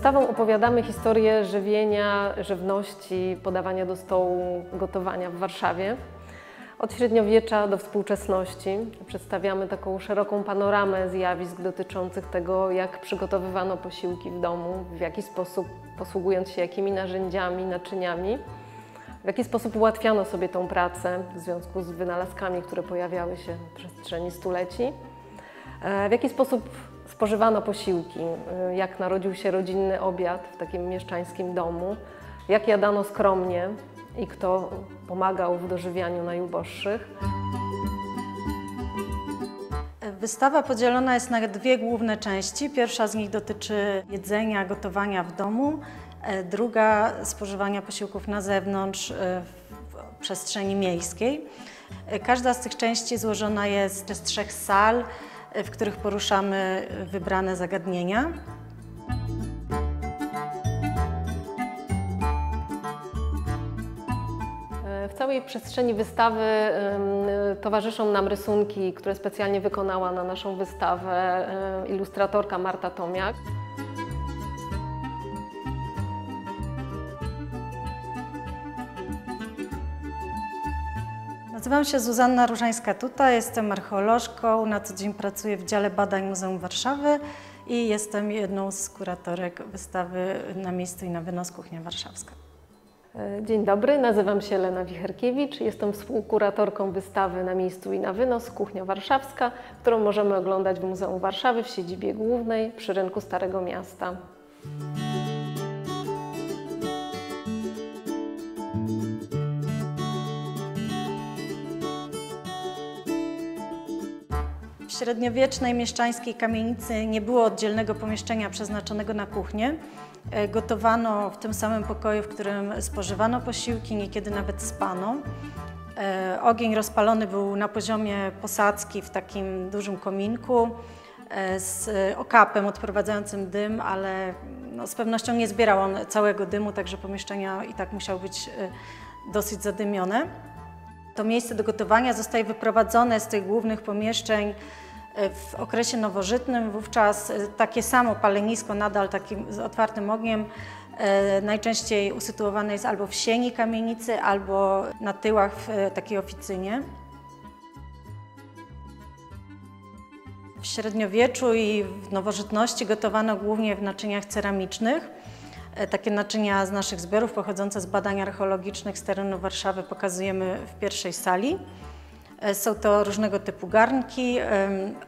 Wystawą opowiadamy historię żywienia, żywności, podawania do stołu, gotowania w Warszawie. Od średniowiecza do współczesności przedstawiamy taką szeroką panoramę zjawisk dotyczących tego, jak przygotowywano posiłki w domu, w jaki sposób, posługując się jakimi narzędziami, naczyniami, w jaki sposób ułatwiano sobie tą pracę w związku z wynalazkami, które pojawiały się w przestrzeni stuleci, w jaki sposób spożywano posiłki, jak narodził się rodzinny obiad w takim mieszczańskim domu, jak jadano skromnie i kto pomagał w dożywianiu najuboższych. Wystawa podzielona jest na dwie główne części. Pierwsza z nich dotyczy jedzenia, gotowania w domu, druga spożywania posiłków na zewnątrz w przestrzeni miejskiej. Każda z tych części złożona jest z 3 sal, w których poruszamy wybrane zagadnienia. W całej przestrzeni wystawy towarzyszą nam rysunki, które specjalnie wykonała na naszą wystawę ilustratorka Marta Tomiak. Nazywam się Zuzanna Różańska-Tuta, jestem archeolożką, na co dzień pracuję w dziale badań Muzeum Warszawy i jestem jedną z kuratorek wystawy Na miejscu i na wynos Kuchnia Warszawska. Dzień dobry, nazywam się Lena Wicherkiewicz, jestem współkuratorką wystawy Na miejscu i na wynos Kuchnia Warszawska, którą możemy oglądać w Muzeum Warszawy w siedzibie głównej przy rynku Starego Miasta. W średniowiecznej mieszczańskiej kamienicy nie było oddzielnego pomieszczenia przeznaczonego na kuchnię. Gotowano w tym samym pokoju, w którym spożywano posiłki, niekiedy nawet spano. Ogień rozpalony był na poziomie posadzki w takim dużym kominku z okapem odprowadzającym dym, ale z pewnością nie zbierał on całego dymu, także pomieszczenia i tak musiały być dosyć zadymione. To miejsce do gotowania zostaje wyprowadzone z tych głównych pomieszczeń w okresie nowożytnym. Wówczas takie samo palenisko, nadal takim z otwartym ogniem, najczęściej usytuowane jest albo w sieni kamienicy, albo na tyłach w takiej oficynie. W średniowieczu i w nowożytności gotowano głównie w naczyniach ceramicznych. Takie naczynia z naszych zbiorów pochodzące z badań archeologicznych z terenu Warszawy pokazujemy w pierwszej sali. Są to różnego typu garnki,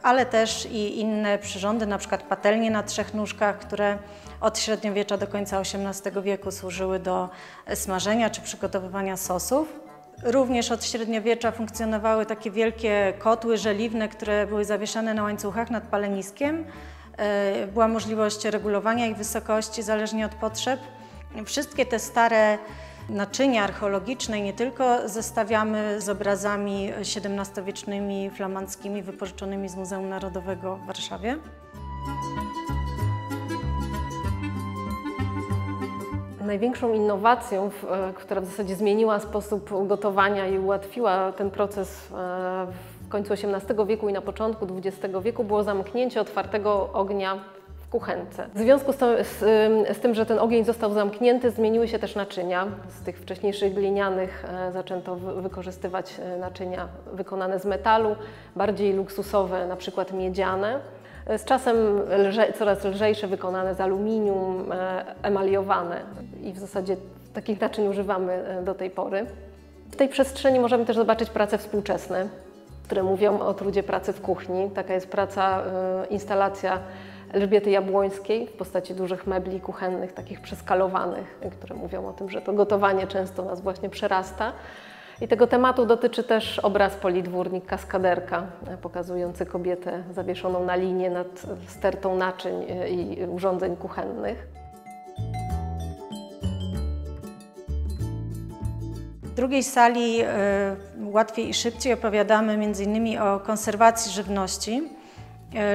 ale też i inne przyrządy, na przykład patelnie na 3 nóżkach, które od średniowiecza do końca XVIII wieku służyły do smażenia czy przygotowywania sosów. Również od średniowiecza funkcjonowały takie wielkie kotły żeliwne, które były zawieszane na łańcuchach nad paleniskiem. Była możliwość regulowania ich wysokości zależnie od potrzeb. Wszystkie te stare naczynia archeologiczne, nie tylko, zestawiamy z obrazami XVII-wiecznymi, flamandzkimi, wypożyczonymi z Muzeum Narodowego w Warszawie. Największą innowacją, która w zasadzie zmieniła sposób gotowania i ułatwiła ten proces w końcu XVIII wieku i na początku XX wieku, było zamknięcie otwartego ognia w kuchence. W związku z tym, że ten ogień został zamknięty, zmieniły się też naczynia. Z tych wcześniejszych glinianych zaczęto wykorzystywać naczynia wykonane z metalu, bardziej luksusowe, na przykład miedziane. Z czasem coraz lżejsze, wykonane z aluminium, emaliowane i w zasadzie takich naczyń używamy do tej pory. W tej przestrzeni możemy też zobaczyć prace współczesne, które mówią o trudzie pracy w kuchni. Taka jest instalacja Elżbiety Jabłońskiej w postaci dużych mebli kuchennych, takich przeskalowanych, które mówią o tym, że to gotowanie często nas właśnie przerasta. I tego tematu dotyczy też obraz Polidwórnik Kaskaderka, pokazujący kobietę zawieszoną na linie nad stertą naczyń i urządzeń kuchennych. W drugiej sali łatwiej i szybciej opowiadamy m.in. o konserwacji żywności.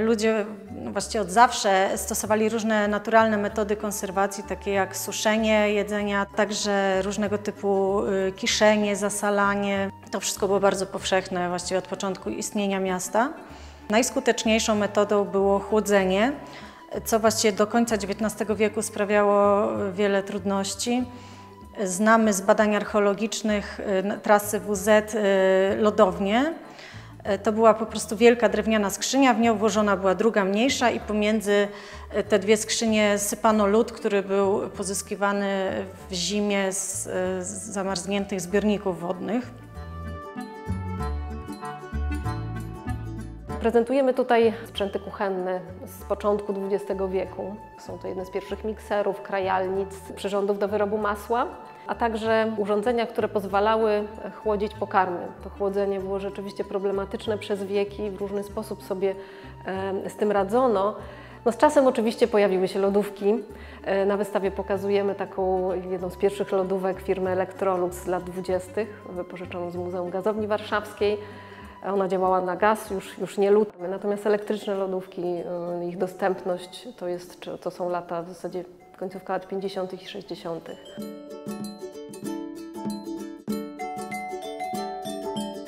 Ludzie właściwie od zawsze stosowali różne naturalne metody konserwacji, takie jak suszenie jedzenia, także różnego typu kiszenie, zasalanie. To wszystko było bardzo powszechne właściwie od początku istnienia miasta. Najskuteczniejszą metodą było chłodzenie. co właściwie do końca XIX wieku sprawiało wiele trudności. Znamy z badań archeologicznych trasy WZ lodownię. To była po prostu wielka drewniana skrzynia, w nią włożona była druga mniejsza i pomiędzy te dwie skrzynie sypano lód, który był pozyskiwany w zimie z zamarzniętych zbiorników wodnych. Prezentujemy tutaj sprzęty kuchenne z początku XX wieku. Są to jedne z pierwszych mikserów, krajalnic, przyrządów do wyrobu masła, a także urządzenia, które pozwalały chłodzić pokarmy. To chłodzenie było rzeczywiście problematyczne przez wieki, w różny sposób sobie z tym radzono. No z czasem oczywiście pojawiły się lodówki. Na wystawie pokazujemy taką jedną z pierwszych lodówek firmy Electrolux z lat 20., wypożyczoną z Muzeum Gazowni Warszawskiej. Ona działała na gaz, już nie lód. Natomiast elektryczne lodówki, ich dostępność to są lata w zasadzie końcówka lat 50. i 60.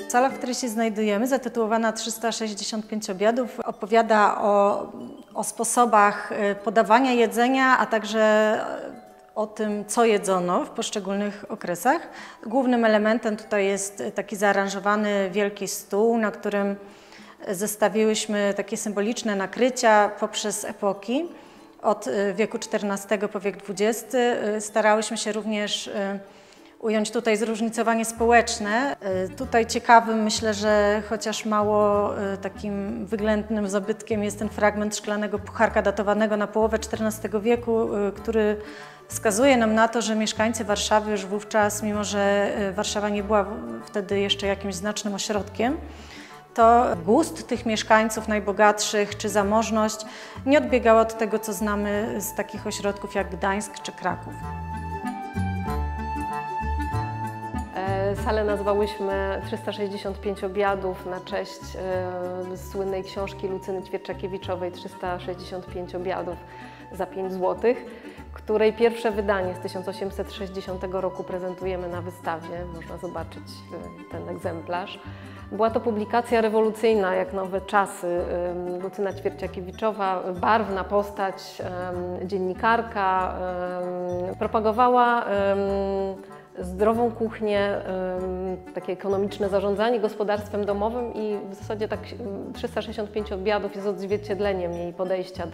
Sala, w której się znajdujemy, zatytułowana 365 obiadów, opowiada o sposobach podawania jedzenia, a także o tym, co jedzono w poszczególnych okresach. Głównym elementem tutaj jest taki zaaranżowany wielki stół, na którym zestawiłyśmy takie symboliczne nakrycia poprzez epoki. Od wieku XIV po wiek XX starałyśmy się również ująć tutaj zróżnicowanie społeczne. Tutaj ciekawym, myślę, że chociaż mało takim wyględnym zabytkiem jest ten fragment szklanego pucharka datowanego na połowę XIV wieku, który wskazuje nam na to, że mieszkańcy Warszawy już wówczas, mimo że Warszawa nie była wtedy jeszcze jakimś znacznym ośrodkiem, to gust tych mieszkańców najbogatszych czy zamożność nie odbiegała od tego, co znamy z takich ośrodków jak Gdańsk czy Kraków. Salę nazwałyśmy 365 obiadów na cześć słynnej książki Lucyny Ćwierczakiewiczowej 365 obiadów za 5 zł, której pierwsze wydanie z 1860 roku prezentujemy na wystawie. Można zobaczyć ten egzemplarz. Była to publikacja rewolucyjna, jak nowe czasy. Lucyna Ćwierczakiewiczowa, barwna postać, dziennikarka, propagowała zdrową kuchnię, takie ekonomiczne zarządzanie gospodarstwem domowym i w zasadzie tak 365 obiadów jest odzwierciedleniem jej podejścia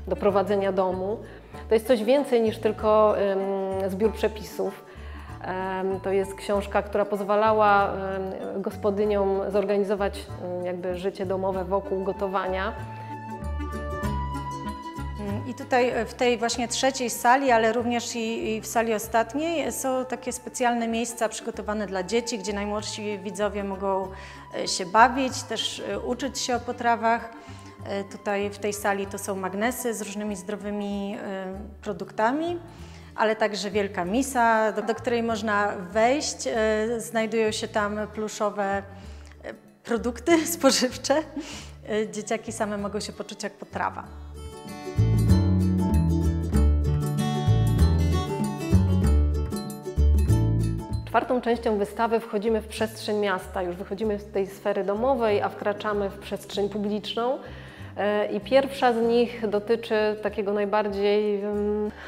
do prowadzenia domu. To jest coś więcej niż tylko zbiór przepisów. To jest książka, która pozwalała gospodyniom zorganizować jakby życie domowe wokół gotowania. I tutaj w tej właśnie trzeciej sali, ale również i w sali ostatniej są takie specjalne miejsca przygotowane dla dzieci, gdzie najmłodsi widzowie mogą się bawić, też uczyć się o potrawach. Tutaj w tej sali to są magnesy z różnymi zdrowymi produktami, ale także wielka misa, do której można wejść. Znajdują się tam pluszowe produkty spożywcze. Dzieciaki same mogą się poczuć jak potrawa. Czwartą częścią wystawy wchodzimy w przestrzeń miasta. Już wychodzimy z tej sfery domowej, a wkraczamy w przestrzeń publiczną. I pierwsza z nich dotyczy takiego najbardziej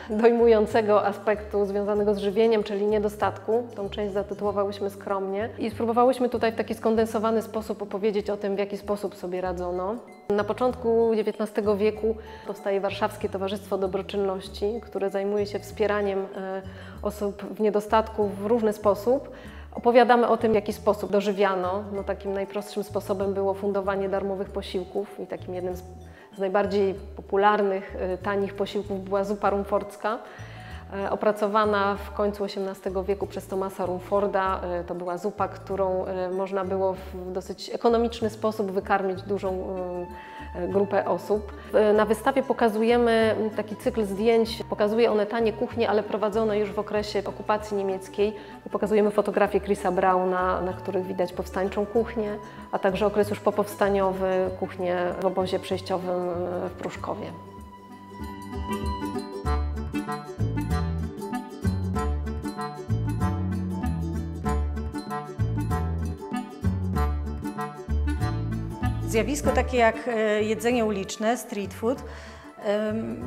dojmującego aspektu związanego z żywieniem, czyli niedostatku. Tą część zatytułowałyśmy skromnie i spróbowałyśmy tutaj w taki skondensowany sposób opowiedzieć o tym, w jaki sposób sobie radzono. Na początku XIX wieku powstaje Warszawskie Towarzystwo Dobroczynności, które zajmuje się wspieraniem osób w niedostatku w różny sposób. Opowiadamy o tym, w jaki sposób dożywiano. No, takim najprostszym sposobem było fundowanie darmowych posiłków i takim jednym z najbardziej popularnych, tanich posiłków była zupa rumfordzka, opracowana w końcu XVIII wieku przez Thomasa Rumforda. To była zupa, którą można było w dosyć ekonomiczny sposób wykarmić dużą grupę osób. Na wystawie pokazujemy taki cykl zdjęć. Pokazuje one tanie kuchnie, ale prowadzone już w okresie okupacji niemieckiej. Pokazujemy fotografie Chrisa Brauna, na których widać powstańczą kuchnię, a także okres już popowstaniowy, kuchnię w obozie przejściowym w Pruszkowie. Zjawisko takie jak jedzenie uliczne, street food,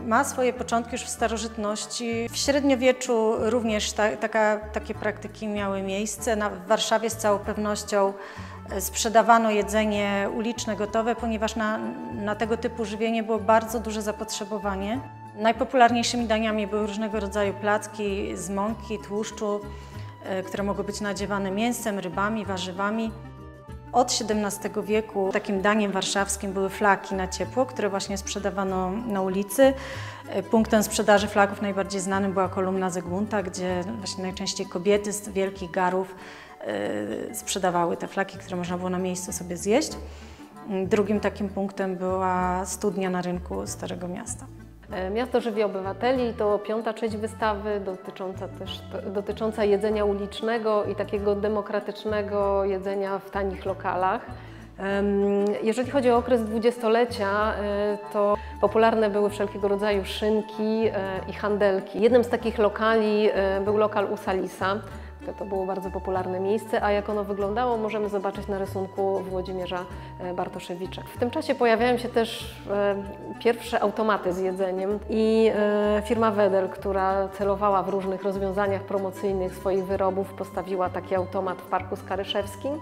ma swoje początki już w starożytności. W średniowieczu również takie praktyki miały miejsce. W Warszawie z całą pewnością sprzedawano jedzenie uliczne gotowe, ponieważ na tego typu żywienie było bardzo duże zapotrzebowanie. Najpopularniejszymi daniami były różnego rodzaju placki z mąki, tłuszczu, które mogły być nadziewane mięsem, rybami, warzywami. Od XVII wieku takim daniem warszawskim były flaki na ciepło, które właśnie sprzedawano na ulicy. Punktem sprzedaży flaków najbardziej znanym była kolumna Zygmunta, gdzie właśnie najczęściej kobiety z wielkich garów sprzedawały te flaki, które można było na miejscu sobie zjeść. Drugim takim punktem była studnia na rynku Starego Miasta. Miasto żywi obywateli to 5. część wystawy, dotycząca jedzenia ulicznego i takiego demokratycznego jedzenia w tanich lokalach. Jeżeli chodzi o okres dwudziestolecia, to popularne były wszelkiego rodzaju szynki i handelki. Jednym z takich lokali był lokal u Salisa. To było bardzo popularne miejsce, a jak ono wyglądało, możemy zobaczyć na rysunku Włodzimierza Bartoszewicza. W tym czasie pojawiają się też pierwsze automaty z jedzeniem i firma Wedel, która celowała w różnych rozwiązaniach promocyjnych swoich wyrobów, postawiła taki automat w Parku Skaryszewskim.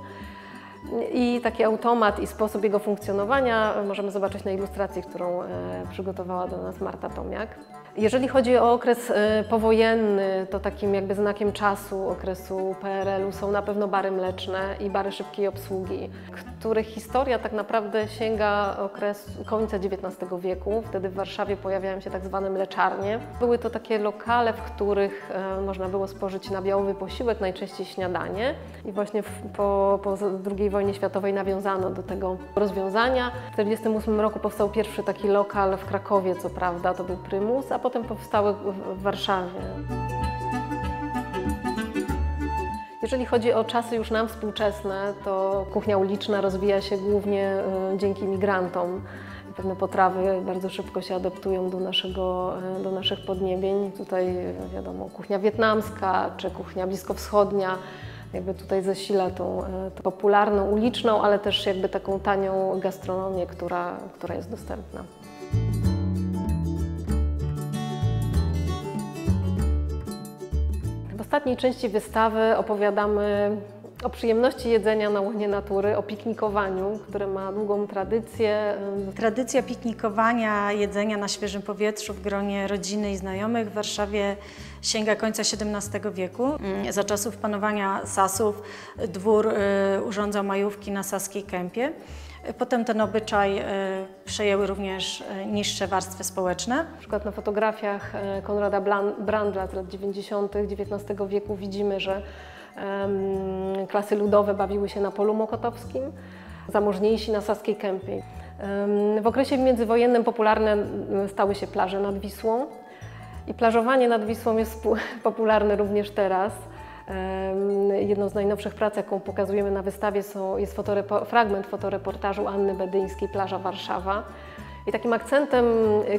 I taki automat i sposób jego funkcjonowania możemy zobaczyć na ilustracji, którą przygotowała do nas Marta Tomiak. Jeżeli chodzi o okres powojenny, to takim jakby znakiem czasu okresu PRL-u są na pewno bary mleczne i bary szybkiej obsługi, których historia tak naprawdę sięga końca XIX wieku. Wtedy w Warszawie pojawiają się tak zwane mleczarnie. Były to takie lokale, w których można było spożyć nabiałowy posiłek, najczęściej śniadanie. I właśnie po II wojnie światowej nawiązano do tego rozwiązania. W 1948 roku powstał pierwszy taki lokal w Krakowie, co prawda, to był Prymus, a potem powstały w Warszawie. Jeżeli chodzi o czasy już nam współczesne, to kuchnia uliczna rozwija się głównie dzięki migrantom. Pewne potrawy bardzo szybko się adaptują do naszych podniebień. Tutaj wiadomo, kuchnia wietnamska czy kuchnia bliskowschodnia jakby tutaj zasila tą popularną uliczną, ale też jakby taką tanią gastronomię, która jest dostępna. W ostatniej części wystawy opowiadamy o przyjemności jedzenia na łonie natury, o piknikowaniu, które ma długą tradycję. Tradycja piknikowania, jedzenia na świeżym powietrzu w gronie rodziny i znajomych w Warszawie sięga końca XVII wieku. Za czasów panowania Sasów dwór urządzał majówki na Saskiej Kępie. Potem ten obyczaj przejęły również niższe warstwy społeczne. Na przykład na fotografiach Konrada Brandla z lat 90. XIX wieku widzimy, że klasy ludowe bawiły się na polu mokotowskim, zamożniejsi na Saskiej Kępie. W okresie międzywojennym popularne stały się plaże nad Wisłą i plażowanie nad Wisłą jest popularne również teraz. Jedną z najnowszych prac, jaką pokazujemy na wystawie, jest fragment fotoreportażu Anny Bedyńskiej „Plaża Warszawa”. I takim akcentem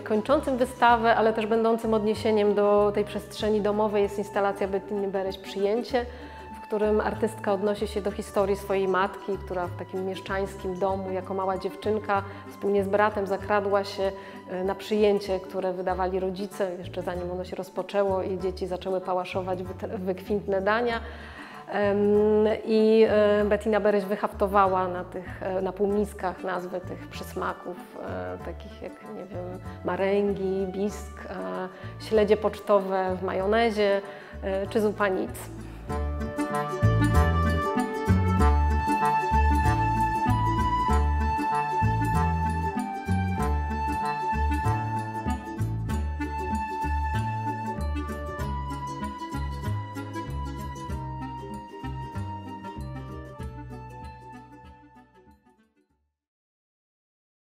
kończącym wystawę, ale też będącym odniesieniem do tej przestrzeni domowej jest instalacja Bettiny Bereś „Przyjęcie”, w którym artystka odnosi się do historii swojej matki, która w takim mieszczańskim domu jako mała dziewczynka wspólnie z bratem zakradła się na przyjęcie, które wydawali rodzice, jeszcze zanim ono się rozpoczęło i dzieci zaczęły pałaszować wykwintne dania. I Bettina Bereś wyhaftowała na półmiskach nazwy tych przysmaków, takich jak, nie wiem, maręgi, bisk, śledzie pocztowe w majonezie czy zupa nic.